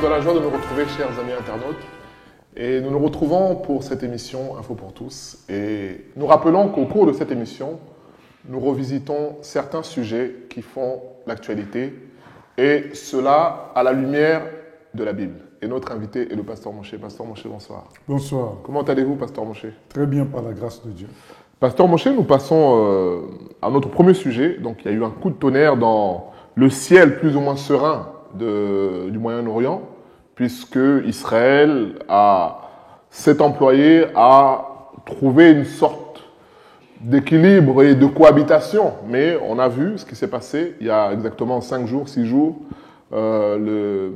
dans la joie de nous retrouver, chers amis internautes. Et nous nous retrouvons pour cette émission Info pour tous. Et nous rappelons qu'au cours de cette émission, nous revisitons certains sujets qui font l'actualité. Et cela à la lumière de la Bible. Et notre invité est le pasteur Moshe. Pasteur Moshe, bonsoir. Bonsoir. Comment allez-vous, pasteur Moshe? Très bien, par la grâce de Dieu. Pasteur Moshe, nous passons à notre premier sujet. Donc, il y a eu un coup de tonnerre dans le ciel plus ou moins serein du Moyen-Orient, puisque Israël s'est employé à trouver une sorte d'équilibre et de cohabitation. Mais on a vu ce qui s'est passé il y a exactement 5 jours, 6 jours, le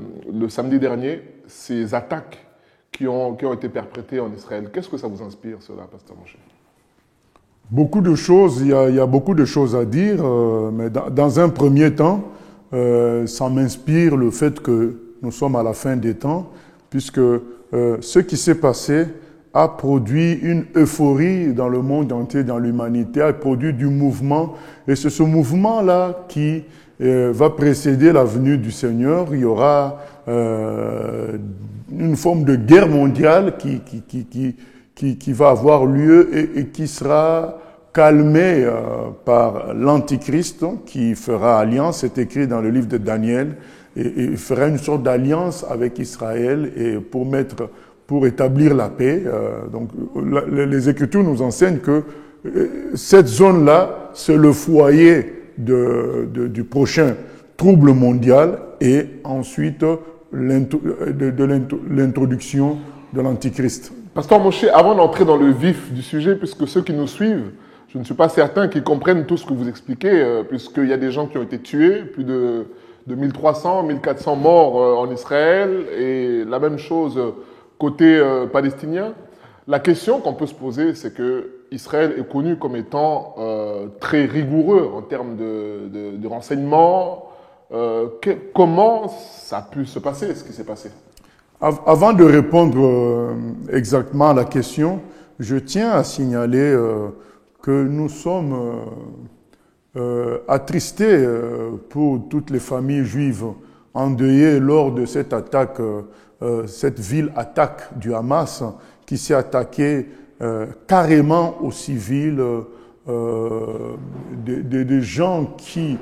samedi dernier, ces attaques qui ont été perpétrées en Israël. Qu'est-ce que ça vous inspire, cela, pasteur Moshe? Beaucoup de choses, il y a beaucoup de choses à dire, mais dans un premier temps, ça m'inspire le fait que nous sommes à la fin des temps, puisque ce qui s'est passé a produit une euphorie dans le monde entier, dans l'humanité, a produit du mouvement, et c'est ce mouvement-là qui va précéder la venue du Seigneur. Il y aura une forme de guerre mondiale qui va avoir lieu et qui sera calmée par l'Antichrist qui fera alliance, c'est écrit dans le livre de Daniel, et fera une sorte d'alliance avec Israël et pour établir la paix. Donc, les Écritures nous enseignent que cette zone-là, c'est le foyer du prochain trouble mondial et ensuite l'introduction de l'Antichrist. Pasteur Moshe, avant d'entrer dans le vif du sujet, puisque ceux qui nous suivent, je ne suis pas certain qu'ils comprennent tout ce que vous expliquez, puisqu'il y a des gens qui ont été tués, plus de 1300, 1400 morts en Israël, et la même chose côté palestinien. La question qu'on peut se poser, c'est que Israël est connu comme étant très rigoureux en termes de renseignements. Comment ça a pu se passer, ce qui s'est passé? Avant de répondre exactement à la question, je tiens à signaler que nous sommes attristés pour toutes les familles juives endeuillées lors de cette attaque, cette vile attaque du Hamas qui s'est attaquée carrément aux civils, des gens qui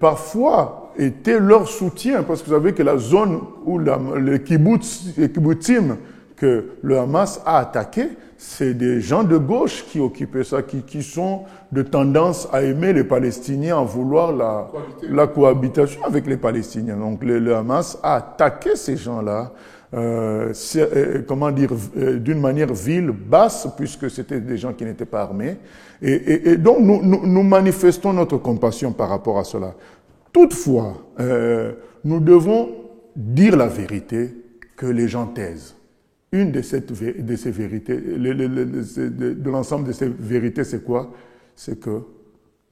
parfois étaient leur soutien, parce que vous savez que la zone où les kibbutzim que le Hamas a attaqué, c'est des gens de gauche qui occupaient ça, qui sont de tendance à aimer les Palestiniens, à vouloir la cohabitation avec les Palestiniens. Donc le Hamas a attaqué ces gens-là, d'une manière vile, basse, puisque c'était des gens qui n'étaient pas armés. Et donc nous manifestons notre compassion par rapport à cela. Toutefois, nous devons dire la vérité que les gens taisent. Une de ces vérités, de l'ensemble de ces vérités, c'est quoi? C'est que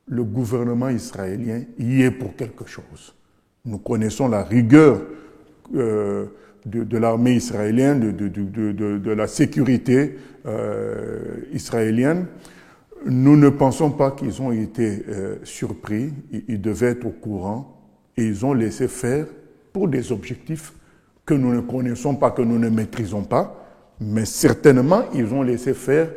le gouvernement israélien y est pour quelque chose. Nous connaissons la rigueur de l'armée israélienne, de la sécurité israélienne. Nous ne pensons pas qu'ils ont été surpris. Ils devaient être au courant et ils ont laissé faire pour des objectifs que nous ne connaissons pas, que nous ne maîtrisons pas, mais certainement, ils ont laissé faire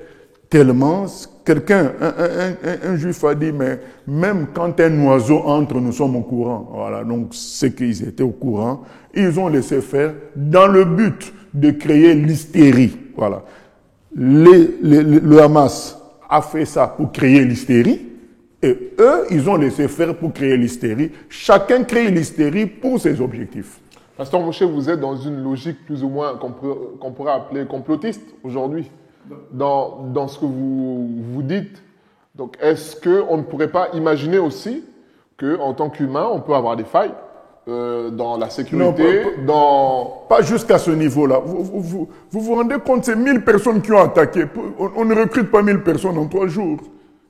tellement. Un juif a dit, mais même quand un oiseau entre, nous sommes au courant. Voilà, donc c'est qu'ils étaient au courant. Ils ont laissé faire dans le but de créer l'hystérie. Voilà. Le Hamas a fait ça pour créer l'hystérie, et eux, ils ont laissé faire pour créer l'hystérie. Chacun crée l'hystérie pour ses objectifs. Pasteur Moshe, vous êtes dans une logique plus ou moins qu'on pourrait appeler complotiste aujourd'hui, dans ce que vous dites. Donc, est-ce qu'on ne pourrait pas imaginer aussi qu'en tant qu'humain, on peut avoir des failles dans la sécurité, pas jusqu'à ce niveau-là. Vous vous rendez compte, c'est 1000 personnes qui ont attaqué. On ne recrute pas 1000 personnes en 3 jours.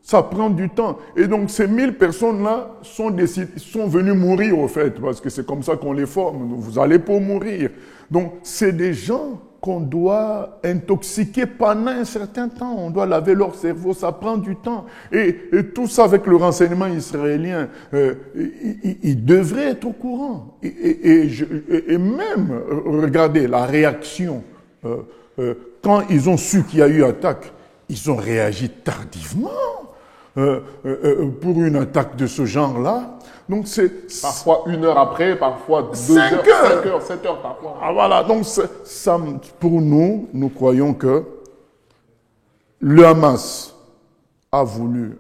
Ça prend du temps. Et donc, ces 1000 personnes-là sont venues mourir, au fait, parce que c'est comme ça qu'on les forme. Vous allez pour mourir. Donc, c'est des gens qu'on doit intoxiquer pendant un certain temps. On doit laver leur cerveau, ça prend du temps. Et tout ça avec le renseignement israélien, ils devraient être au courant. Et même, regardez la réaction. Quand ils ont su qu'il y a eu attaque, ils ont réagi tardivement pour une attaque de ce genre-là. Donc parfois 1 heure après, parfois 2 heures, 5 heures, 7 heures parfois. Ah, voilà, donc ça, pour nous croyons que le Hamas a voulu,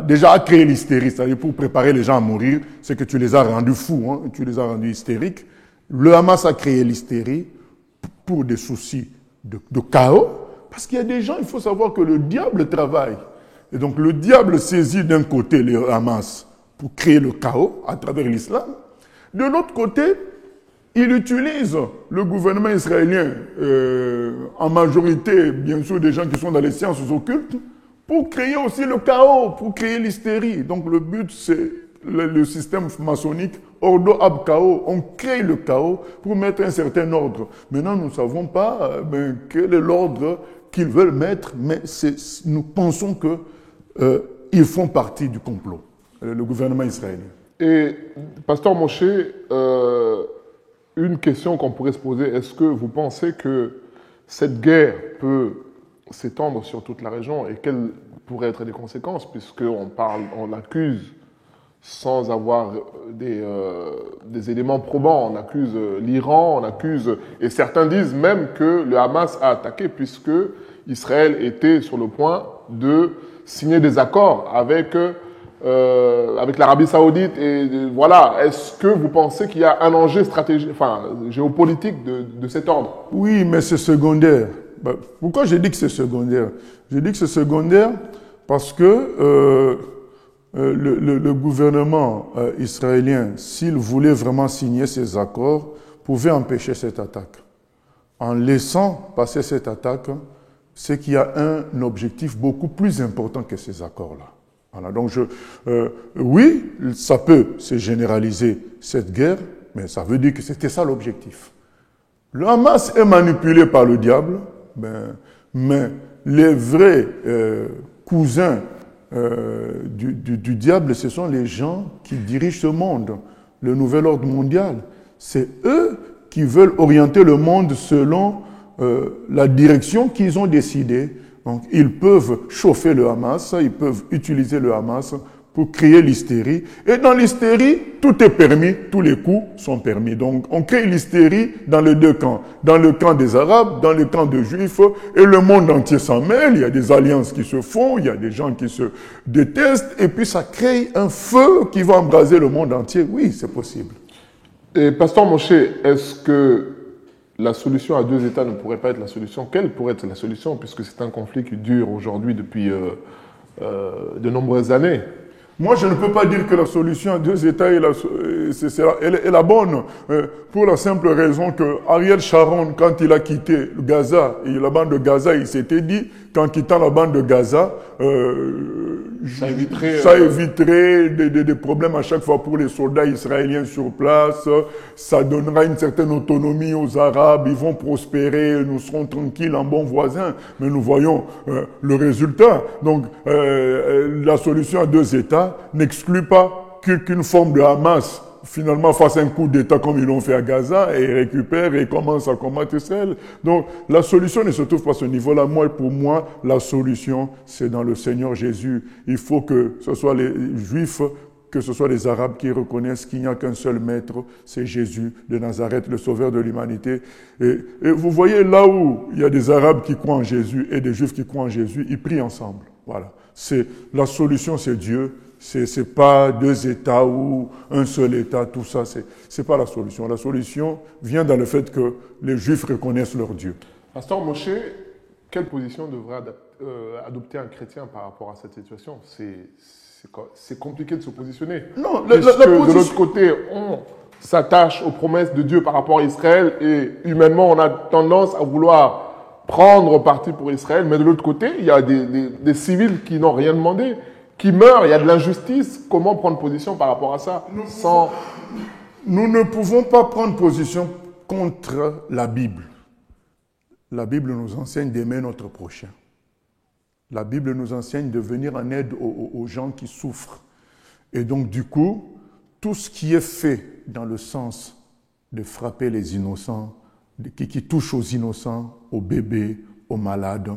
déjà a créé l'hystérie, c'est-à-dire pour préparer les gens à mourir, c'est que tu les as rendus fous, hein, tu les as rendus hystériques. Le Hamas a créé l'hystérie pour des soucis de chaos, parce qu'il y a des gens, il faut savoir que le diable travaille. Et donc le diable saisit d'un côté le Hamas pour créer le chaos à travers l'islam. De l'autre côté, il utilise le gouvernement israélien, en majorité, bien sûr, des gens qui sont dans les sciences occultes, pour créer aussi le chaos, pour créer l'hystérie. Donc le but, c'est le système maçonnique, ordo ab chaos. On crée le chaos pour mettre un certain ordre. Maintenant, nous ne savons pas quel est l'ordre qu'ils veulent mettre, mais nous pensons qu'ils font partie du complot. Le gouvernement israélien. Et, Pasteur Moshe, une question qu'on pourrait se poser, est-ce que vous pensez que cette guerre peut s'étendre sur toute la région et quelles pourraient être les conséquences, puisqu'on accuse sans avoir des éléments probants, on accuse l'Iran, on accuse, et certains disent même que le Hamas a attaqué puisque Israël était sur le point de signer des accords avec l'Arabie Saoudite et voilà. Est-ce que vous pensez qu'il y a un enjeu stratégique, géopolitique de cet ordre? Oui, mais c'est secondaire. Pourquoi j'ai dit que c'est secondaire? J'ai dit que c'est secondaire parce que le gouvernement israélien, s'il voulait vraiment signer ces accords, pouvait empêcher cette attaque. En laissant passer cette attaque, c'est qu'il y a un objectif beaucoup plus important que ces accords-là. Voilà, donc oui, ça peut se généraliser cette guerre, mais ça veut dire que c'était ça l'objectif. Le Hamas est manipulé par le diable, mais les vrais cousins du diable, ce sont les gens qui dirigent ce monde, le nouvel ordre mondial. C'est eux qui veulent orienter le monde selon la direction qu'ils ont décidée. Donc, ils peuvent chauffer le Hamas, ils peuvent utiliser le Hamas pour créer l'hystérie. Et dans l'hystérie, tout est permis, tous les coups sont permis. Donc, on crée l'hystérie dans les deux camps. Dans le camp des Arabes, dans le camp des Juifs, et le monde entier s'en mêle. Il y a des alliances qui se font, il y a des gens qui se détestent, et puis ça crée un feu qui va embraser le monde entier. Oui, c'est possible. Et Pasteur Moshe, est-ce que la solution à 2 États ne pourrait pas être la solution? Quelle pourrait être la solution, puisque c'est un conflit qui dure aujourd'hui depuis de nombreuses années? Moi, je ne peux pas dire que la solution à 2 États est la bonne, pour la simple raison que Ariel Sharon, quand il a quitté Gaza, et la bande de Gaza, il s'était dit qu'en quittant la bande de Gaza, ça éviterait des problèmes à chaque fois pour les soldats israéliens sur place, ça donnera une certaine autonomie aux Arabes, ils vont prospérer, nous serons tranquilles en bons voisins, mais nous voyons le résultat. Donc, la solution à 2 États n'exclut pas qu'une forme de Hamas finalement fasse un coup d'État comme ils l'ont fait à Gaza et récupère et commence à combattre Israël. Donc la solution ne se trouve pas à ce niveau-là. Pour moi, la solution, c'est dans le Seigneur Jésus. Il faut que ce soit les Juifs, que ce soit les Arabes qui reconnaissent qu'il n'y a qu'un seul maître, c'est Jésus de Nazareth, le sauveur de l'humanité. Et vous voyez, là où il y a des Arabes qui croient en Jésus et des Juifs qui croient en Jésus, ils prient ensemble. Voilà. La solution, c'est Dieu. C'est pas 2 États ou un seul État, tout ça, c'est pas la solution. La solution vient dans le fait que les Juifs reconnaissent leur Dieu. Pasteur Moshe, quelle position devrait adopter un chrétien par rapport à cette situation? C'est compliqué de se positionner. Non, de l'autre côté, on s'attache aux promesses de Dieu par rapport à Israël et humainement, on a tendance à vouloir prendre parti pour Israël, mais de l'autre côté, il y a des civils qui n'ont rien demandé, qui meurent, il y a de l'injustice. Comment prendre position par rapport à ça Nous ne pouvons pas prendre position contre la Bible. la Bible nous enseigne d'aimer notre prochain. La Bible nous enseigne de venir en aide aux gens qui souffrent. Et donc, du coup, tout ce qui est fait dans le sens de frapper les innocents, qui touche aux innocents, aux bébés, aux malades,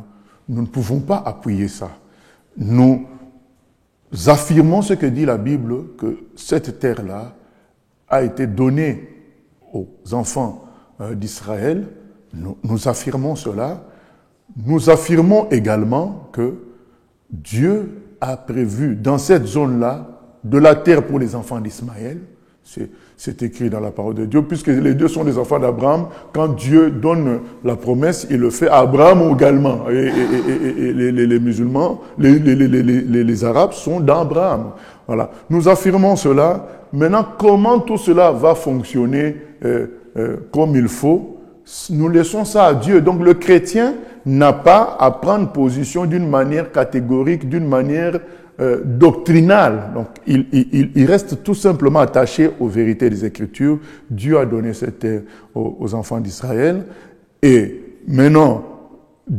nous ne pouvons pas appuyer ça. Nous affirmons ce que dit la Bible, que cette terre-là a été donnée aux enfants d'Israël. Nous affirmons cela. Nous affirmons également que Dieu a prévu dans cette zone-là de la terre pour les enfants d'Ismaël. C'est écrit dans la parole de Dieu, puisque les deux sont des enfants d'Abraham. Quand Dieu donne la promesse, il le fait à Abraham également. Et les musulmans, les Arabes sont d'Abraham. Voilà. Nous affirmons cela. Maintenant, comment tout cela va fonctionner comme il faut, nous laissons ça à Dieu. Donc le chrétien n'a pas à prendre position d'une manière catégorique, d'une manière doctrinale. Donc il reste tout simplement attaché aux vérités des Écritures. Dieu a donné cette terre aux enfants d'Israël. Et maintenant,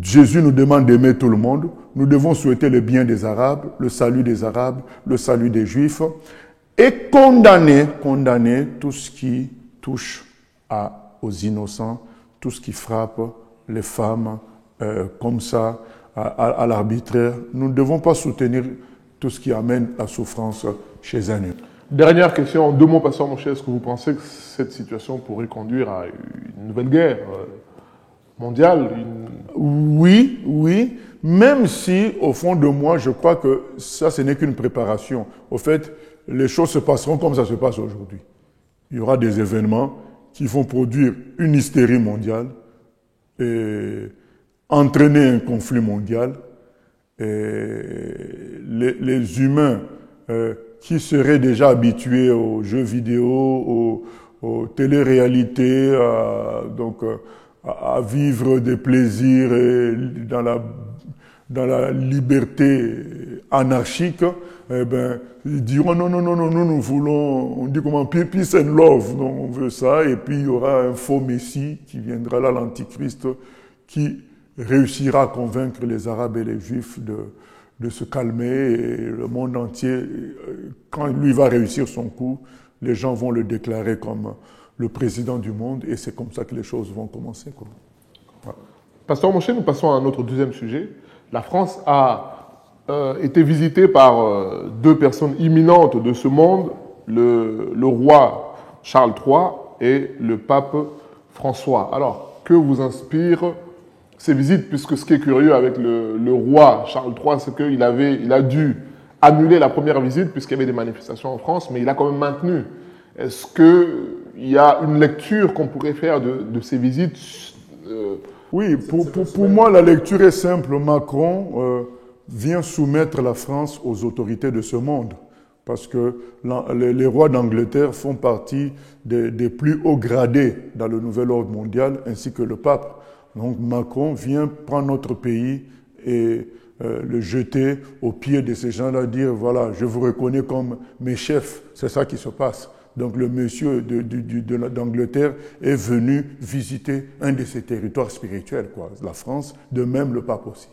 Jésus nous demande d'aimer tout le monde. Nous devons souhaiter le bien des Arabes, le salut des Arabes, le salut des Juifs, et condamner tout ce qui touche aux innocents, tout ce qui frappe les femmes comme ça, à l'arbitraire. Nous ne devons pas soutenir tout ce qui amène la souffrance chez un humain. Dernière question, en 2 mots, Pasteur Moshe, est-ce que vous pensez que cette situation pourrait conduire à une nouvelle guerre mondiale? Oui, même si, au fond de moi, je crois que ça, ce n'est qu'une préparation. Au fait, les choses se passeront comme ça se passe aujourd'hui. Il y aura des événements qui vont produire une hystérie mondiale et entraîner un conflit mondial. Et les humains qui seraient déjà habitués aux jeux vidéo, aux téléréalités, à vivre des plaisirs et dans la liberté anarchique, ils diront non, nous voulons, on dit comment, peace and love, donc on veut ça, et puis il y aura un faux messie qui viendra là, l'antichrist, qui réussira à convaincre les Arabes et les Juifs de se calmer, et le monde entier, quand lui va réussir son coup, les gens vont le déclarer comme le président du monde, et c'est comme ça que les choses vont commencer, quoi. Voilà. Pasteur Moshe, nous passons à notre deuxième sujet. La France a été visitée par 2 personnes imminentes de ce monde, le roi Charles III et le pape François. Alors, que vous inspirent ces visites, puisque ce qui est curieux avec le roi Charles III, c'est qu'il a dû annuler la première visite puisqu'il y avait des manifestations en France, mais il a quand même maintenu. Est-ce qu'il y a une lecture qu'on pourrait faire de ces visites Oui, pour moi, la lecture est simple. Macron vient soumettre la France aux autorités de ce monde, parce que les rois d'Angleterre font partie des plus hauts gradés dans le nouvel ordre mondial, ainsi que le pape. Donc Macron vient prendre notre pays et le jeter aux pieds de ces gens-là, dire voilà, je vous reconnais comme mes chefs. C'est ça qui se passe. Donc le monsieur d'Angleterre est venu visiter un de ses territoires spirituels, quoi, la France, de même le pape aussi.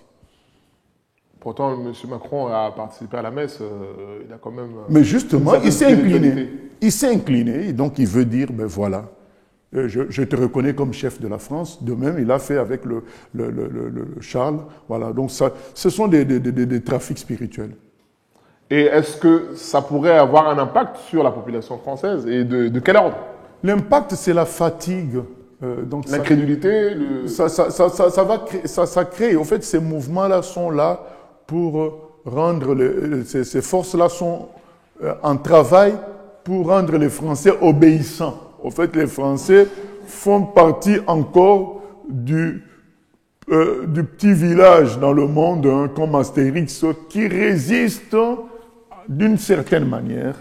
Pourtant, M. Macron a participé à la messe, il a quand même... Mais justement, il s'est incliné. Il s'est incliné, donc il veut dire, ben voilà, je te reconnais comme chef de la France. De même, il a fait avec le Charles. Voilà, donc ça, ce sont des trafics spirituels. Et est-ce que ça pourrait avoir un impact sur la population française? Et de quel ordre? L'impact, c'est la fatigue. L'incrédulité ça crée. En fait, ces mouvements-là sont là pour rendre... Ces forces-là sont en travail pour rendre les Français obéissants. En fait, les Français font partie encore du petit village dans le monde, hein, comme Astérix, qui résiste d'une certaine manière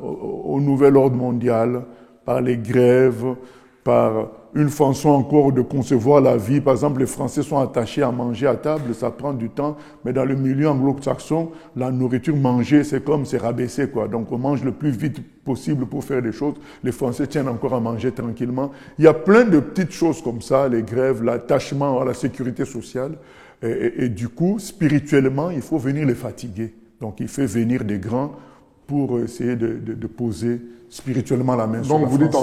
au nouvel ordre mondial, par les grèves, par une façon encore de concevoir la vie. Par exemple, les Français sont attachés à manger à table, ça prend du temps, mais dans le milieu anglo-saxon, la nourriture mangée, c'est rabaissé, quoi. Donc on mange le plus vite possible pour faire des choses. Les Français tiennent encore à manger tranquillement. Il y a plein de petites choses comme ça, les grèves, l'attachement à la sécurité sociale. Et du coup, spirituellement, il faut venir les fatiguer. Donc il fait venir des grands pour essayer de poser spirituellement la main sur la France. Donc vous dites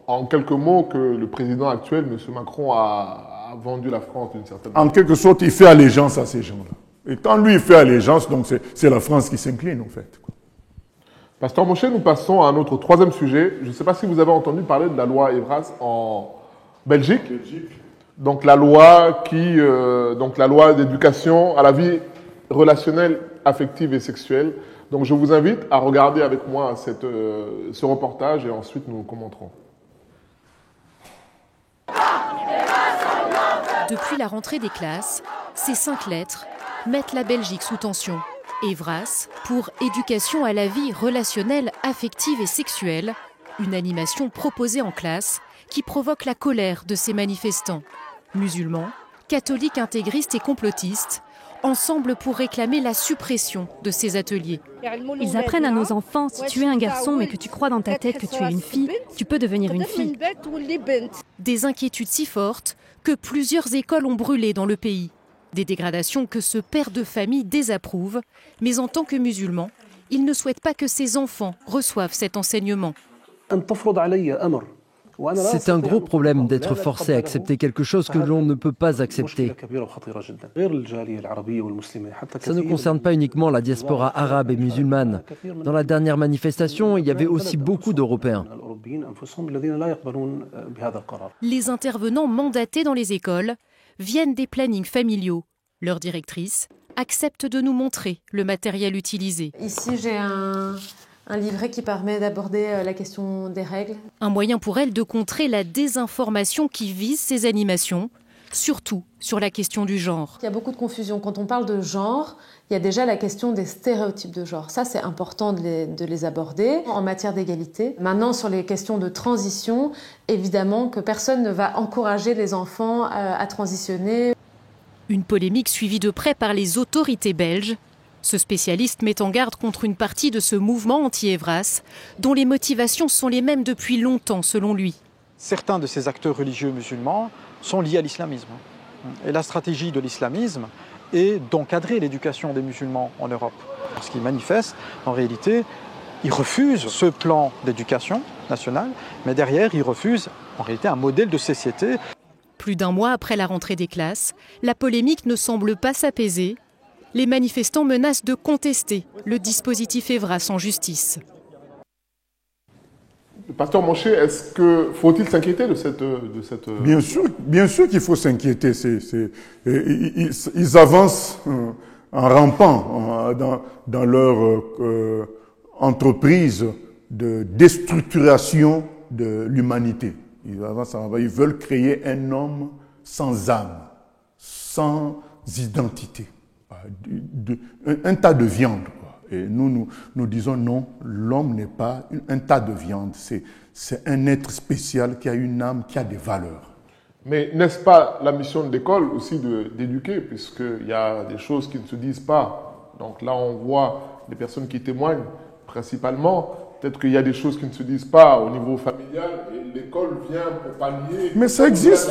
en quelques mots que le président actuel, M. Macron, a vendu la France d'une certaine manière. En quelque sorte, il fait allégeance à ces gens-là. Et quand lui, il fait allégeance, donc c'est la France qui s'incline, en fait. Pasteur Moshe, nous passons à notre troisième sujet. Je ne sais pas si vous avez entendu parler de la loi Evras en Belgique. Donc la loi d'éducation à la vie relationnelle, affective et sexuelle. Donc je vous invite à regarder avec moi ce reportage et ensuite nous commenterons. Depuis la rentrée des classes, ces 5 lettres mettent la Belgique sous tension. Evras pour éducation à la vie relationnelle, affective et sexuelle, une animation proposée en classe qui provoque la colère de ces manifestants. Musulmans, catholiques intégristes et complotistes, ensemble pour réclamer la suppression de ces ateliers. Ils apprennent à nos enfants, si tu es un garçon mais que tu crois dans ta tête que tu es une fille, tu peux devenir une fille. Des inquiétudes si fortes que plusieurs écoles ont brûlé dans le pays. Des dégradations que ce père de famille désapprouve, mais en tant que musulman, il ne souhaite pas que ses enfants reçoivent cet enseignement. C'est un gros problème d'être forcé à accepter quelque chose que l'on ne peut pas accepter. Ça ne concerne pas uniquement la diaspora arabe et musulmane. Dans la dernière manifestation, il y avait aussi beaucoup d'Européens. Les intervenants mandatés dans les écoles viennent des plannings familiaux. Leur directrice accepte de nous montrer le matériel utilisé. Ici, j'ai un livret qui permet d'aborder la question des règles. Un moyen pour elle de contrer la désinformation qui vise ces animations, surtout sur la question du genre. Il y a beaucoup de confusion. Quand on parle de genre, il y a déjà la question des stéréotypes de genre. Ça, c'est important de les aborder en matière d'égalité. Maintenant, sur les questions de transition, évidemment que personne ne va encourager les enfants à transitionner. Une polémique suivie de près par les autorités belges. Ce spécialiste met en garde contre une partie de ce mouvement anti-Evras, dont les motivations sont les mêmes depuis longtemps, selon lui. Certains de ces acteurs religieux musulmans sont liés à l'islamisme. Et la stratégie de l'islamisme est d'encadrer l'éducation des musulmans en Europe. Parce qu'ils manifestent, en réalité, ils refusent ce plan d'éducation nationale, mais derrière, ils refusent en réalité un modèle de société. Plus d'un mois après la rentrée des classes, la polémique ne semble pas s'apaiser. Les manifestants menacent de contester le dispositif Evras en justice. Pasteur Moshe, faut-il s'inquiéter de cette... Bien sûr qu'il faut s'inquiéter. Ils avancent en rampant dans leur entreprise de déstructuration de l'humanité. Ils avancent, ils veulent créer un homme sans âme, sans identité. Un tas de viande. Et nous disons non, l'homme n'est pas un tas de viande. C'est un être spécial qui a une âme, qui a des valeurs. Mais n'est-ce pas la mission de l'école aussi d'éduquer, puisqu'il y a des choses qui ne se disent pas. Donc là, on voit des personnes qui témoignent principalement. Peut-être qu'il y a des choses qui ne se disent pas au niveau familial et l'école vient pour pallier. Mais ça existe.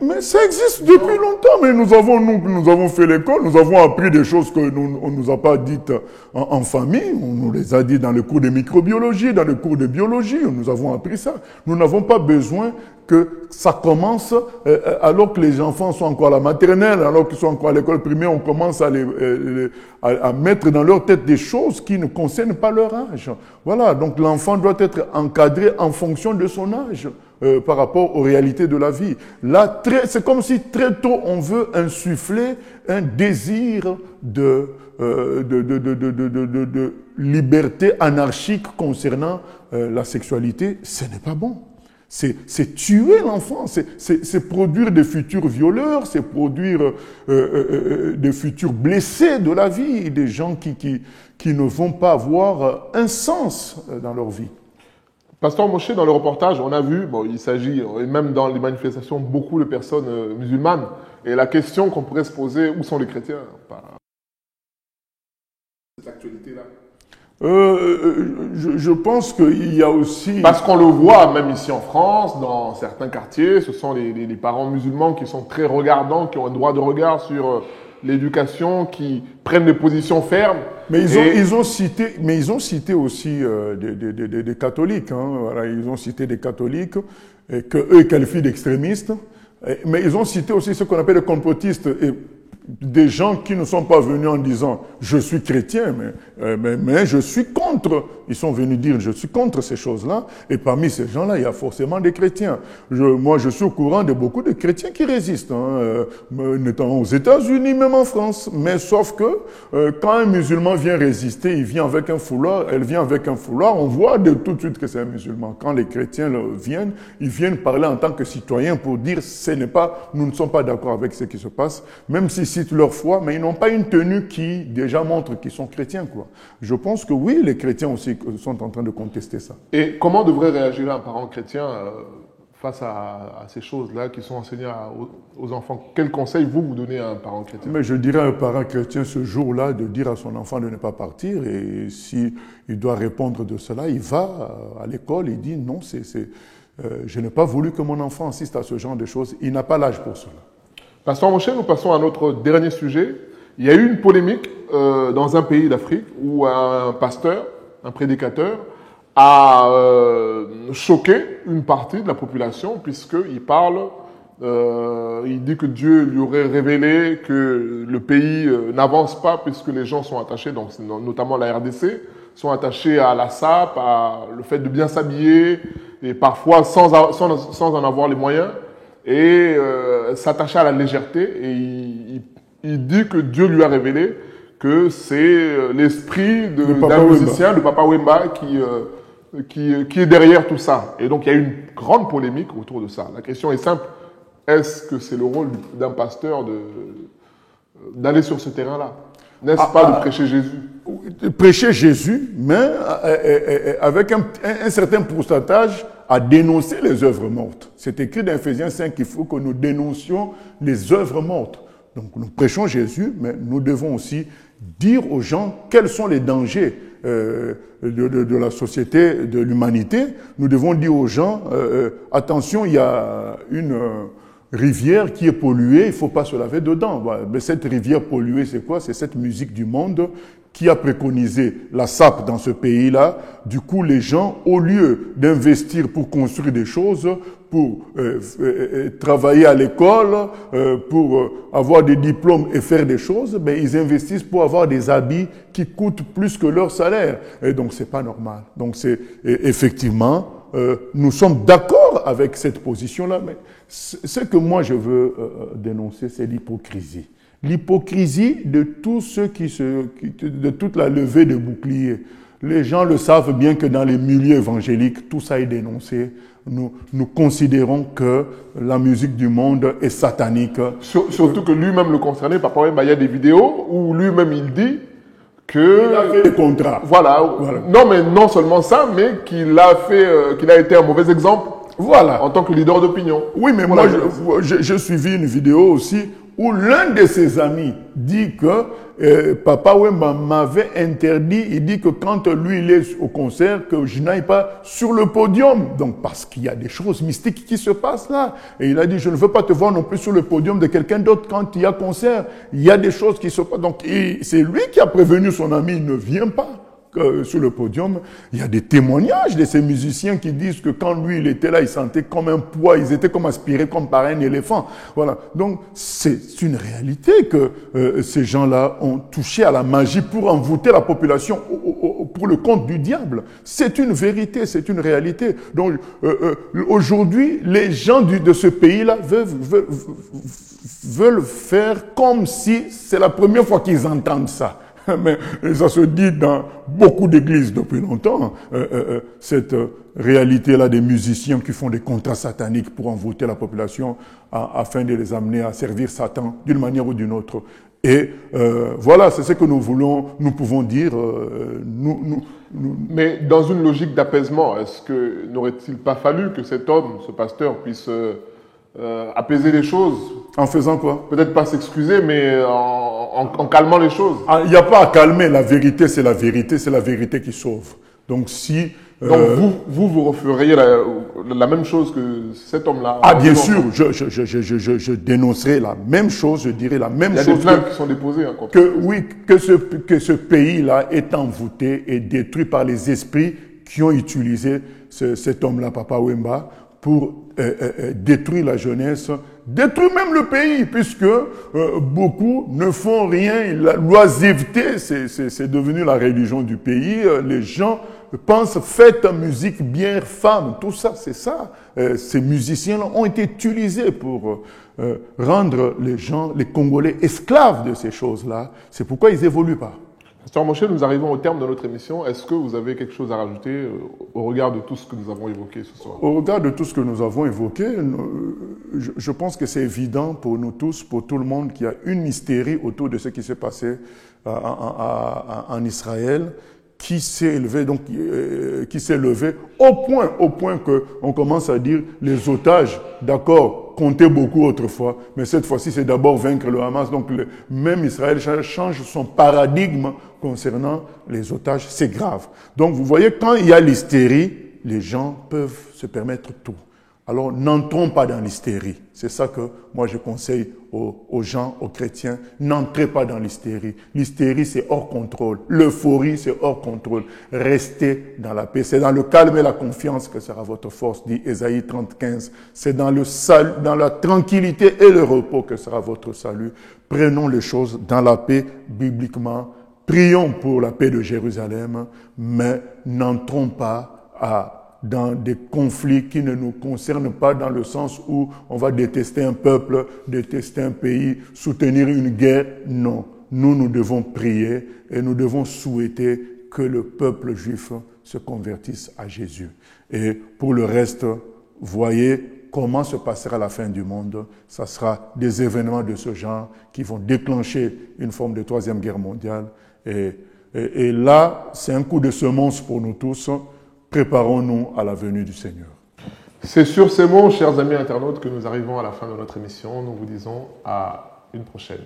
Mais ça existe depuis longtemps. Mais nous avons fait l'école, nous avons appris des choses qu'on ne nous a pas dites en famille. On nous les a dit dans le cours de microbiologie, dans le cours de biologie. Nous avons appris ça. Nous n'avons pas besoin que ça commence alors que les enfants sont encore à la maternelle, alors qu'ils sont encore à l'école primaire, on commence à mettre dans leur tête des choses qui ne concernent pas leur âge. Voilà, donc l'enfant doit être encadré en fonction de son âge par rapport aux réalités de la vie. Là, c'est comme si très tôt on veut insuffler un désir de liberté anarchique concernant la sexualité. Ce n'est pas bon. C'est tuer l'enfant, c'est produire des futurs violeurs, c'est produire des futurs blessés de la vie, des gens qui ne vont pas avoir un sens dans leur vie. Pasteur Moshe, dans le reportage, on a vu, bon, il s'agit, et même dans les manifestations, beaucoup de personnes musulmanes. Et la question qu'on pourrait se poser, où sont les chrétiens par cette actualité-là? Je pense qu'il y a aussi... Parce qu'on le voit, même ici en France, dans certains quartiers, ce sont les parents musulmans qui sont très regardants, qui ont un droit de regard sur l'éducation, qui prennent des positions fermes. Mais ils ont cité aussi des catholiques. Hein, voilà, ils ont cité des catholiques que eux qualifient d'extrémistes. Mais ils ont cité aussi ce qu'on appelle les complotistes. Et des gens qui ne sont pas venus en disant « je suis chrétien, mais je suis contre ». Ils sont venus dire « je suis contre ces choses-là ». Et parmi ces gens-là, il y a forcément des chrétiens. Moi, je suis au courant de beaucoup de chrétiens qui résistent, hein, notamment aux États-Unis, même en France. Mais sauf que quand un musulman vient résister, il vient avec un foulard, elle vient avec un foulard, on voit tout de suite que c'est un musulman. Quand les chrétiens viennent, ils viennent parler en tant que citoyens pour dire « nous ne sommes pas d'accord avec ce qui se passe », même s'ils citent leur foi, mais ils n'ont pas une tenue qui déjà montre qu'ils sont chrétiens, quoi. Je pense que oui, les chrétiens aussi sont en train de contester ça. Et comment devrait réagir un parent chrétien face à ces choses-là qui sont enseignées aux enfants? Quel conseil vous donnez à un parent chrétien? Mais je dirais à un parent chrétien ce jour-là de dire à son enfant de ne pas partir, et s'il doit répondre de cela, il va à l'école, il dit non, je n'ai pas voulu que mon enfant assiste à ce genre de choses, il n'a pas l'âge pour cela. Pasteur Moshe, nous passons à notre dernier sujet. Il y a eu une polémique dans un pays d'Afrique où un pasteur, un prédicateur, a choqué une partie de la population puisqu'il parle, il dit que Dieu lui aurait révélé que le pays n'avance pas puisque les gens sont attachés, donc notamment la RDC, sont attachés à la SAP, à le fait de bien s'habiller et parfois sans en avoir les moyens. Et s'attacher à la légèreté, et il dit que Dieu lui a révélé que c'est l'esprit d'un musicien, de Papa Wemba, qui est derrière tout ça. Et donc il y a eu une grande polémique autour de ça. La question est simple, est-ce que c'est le rôle d'un pasteur d'aller sur ce terrain-là? N'est-ce pas de prêcher Jésus? Prêcher Jésus, mais avec un certain pourcentage à dénoncer les œuvres mortes. C'est écrit dans Ephésiens 5 qu'il faut que nous dénoncions les œuvres mortes. Donc nous prêchons Jésus, mais nous devons aussi dire aux gens quels sont les dangers de la société, de l'humanité. Nous devons dire aux gens, attention, il y a une rivière qui est polluée, il ne faut pas se laver dedans. Mais cette rivière polluée, c'est quoi? C'est cette musique du monde qui a préconisé la SAP dans ce pays-là. Du coup, les gens, au lieu d'investir pour construire des choses, pour travailler à l'école, pour avoir des diplômes et faire des choses, ben, ils investissent pour avoir des habits qui coûtent plus que leur salaire. Et donc, c'est pas normal. Donc, effectivement, nous sommes d'accord avec cette position-là, mais ce que moi je veux dénoncer, c'est l'hypocrisie. L'hypocrisie de tous ceux de toute la levée de boucliers. Les gens le savent bien que dans les milieux évangéliques, tout ça est dénoncé. Nous considérons que la musique du monde est satanique. Surtout que lui-même le concerné, Papa Wemba, il y a des vidéos où lui-même il dit que... Il a fait des contrats. Voilà. Non, mais non seulement ça, mais qu'il a été un mauvais exemple. Voilà. En tant que leader d'opinion. Oui, mais moi, j'ai suivi une vidéo aussi où l'un de ses amis dit que Papa Wemba m'avait interdit, il dit que quand lui il est au concert, que je n'aille pas sur le podium. Donc parce qu'il y a des choses mystiques qui se passent là. Et il a dit, je ne veux pas te voir non plus sur le podium de quelqu'un d'autre quand il y a concert. Il y a des choses qui se passent. Donc c'est lui qui a prévenu son ami, il ne vient pas sur le podium. Il y a des témoignages de ces musiciens qui disent que quand lui il était là, il sentait comme un poids, ils étaient comme aspirés comme par un éléphant. Voilà. Donc c'est une réalité que ces gens-là ont touché à la magie pour envoûter la population pour le compte du diable. C'est une vérité, c'est une réalité. Donc aujourd'hui, les gens de ce pays-là veulent faire comme si c'est la première fois qu'ils entendent ça. Mais ça se dit dans beaucoup d'églises depuis longtemps, cette réalité-là des musiciens qui font des contrats sataniques pour envoûter la population afin de les amener à servir Satan d'une manière ou d'une autre. Et voilà, c'est ce que nous pouvons dire. Mais dans une logique d'apaisement, est-ce que n'aurait-il pas fallu que cet homme, ce pasteur, puisse apaiser les choses? En faisant quoi? Peut-être pas s'excuser, mais en calmant les choses. Il n'y a pas à calmer. La vérité, c'est la vérité qui sauve. Donc si... Donc vous referiez la même chose que cet homme-là? Ah bien sûr, je dénoncerai la même chose, je dirais la même chose. Il y a des plaintes qui sont déposées. Hein, que ce pays-là est envoûté et détruit par les esprits qui ont utilisé cet homme-là, Papa Wemba, pour détruire la jeunesse, détruire même le pays, puisque beaucoup ne font rien. La l'oisiveté, c'est devenu la religion du pays. Les gens pensent, faites musique, bière, femme, tout ça, c'est ça. Ces musiciens-là ont été utilisés pour rendre les gens, les Congolais, esclaves de ces choses-là. C'est pourquoi ils n'évoluent pas. Pasteur Moshe, nous arrivons au terme de notre émission. Est-ce que vous avez quelque chose à rajouter au regard de tout ce que nous avons évoqué ce soir? Au regard de tout ce que nous avons évoqué, je pense que c'est évident pour nous tous, pour tout le monde, qu'il y a une mystérie autour de ce qui s'est passé en Israël, qui s'est élevé, donc qui s'est levé au point que on commence à dire les otages, d'accord, comptaient beaucoup autrefois, mais cette fois-ci c'est d'abord vaincre le Hamas. Donc même Israël change son paradigme concernant les otages, c'est grave. Donc vous voyez, quand il y a l'hystérie, les gens peuvent se permettre tout. Alors n'entrons pas dans l'hystérie. C'est ça que moi je conseille aux gens, aux chrétiens. N'entrez pas dans l'hystérie. L'hystérie c'est hors contrôle. L'euphorie c'est hors contrôle. Restez dans la paix. C'est dans le calme et la confiance que sera votre force, dit Ésaïe 30:15. C'est dans la tranquillité et le repos que sera votre salut. Prenons les choses dans la paix bibliquement. Prions pour la paix de Jérusalem, mais n'entrons pas dans des conflits qui ne nous concernent pas, dans le sens où on va détester un peuple, détester un pays, soutenir une guerre. Non, nous devons prier et nous devons souhaiter que le peuple juif se convertisse à Jésus. Et pour le reste, voyez comment se passera la fin du monde. Ça sera des événements de ce genre qui vont déclencher une forme de troisième guerre mondiale. Et là, c'est un coup de semonce pour nous tous. Préparons-nous à la venue du Seigneur. C'est sur ces mots, chers amis internautes, que nous arrivons à la fin de notre émission. Nous vous disons à une prochaine.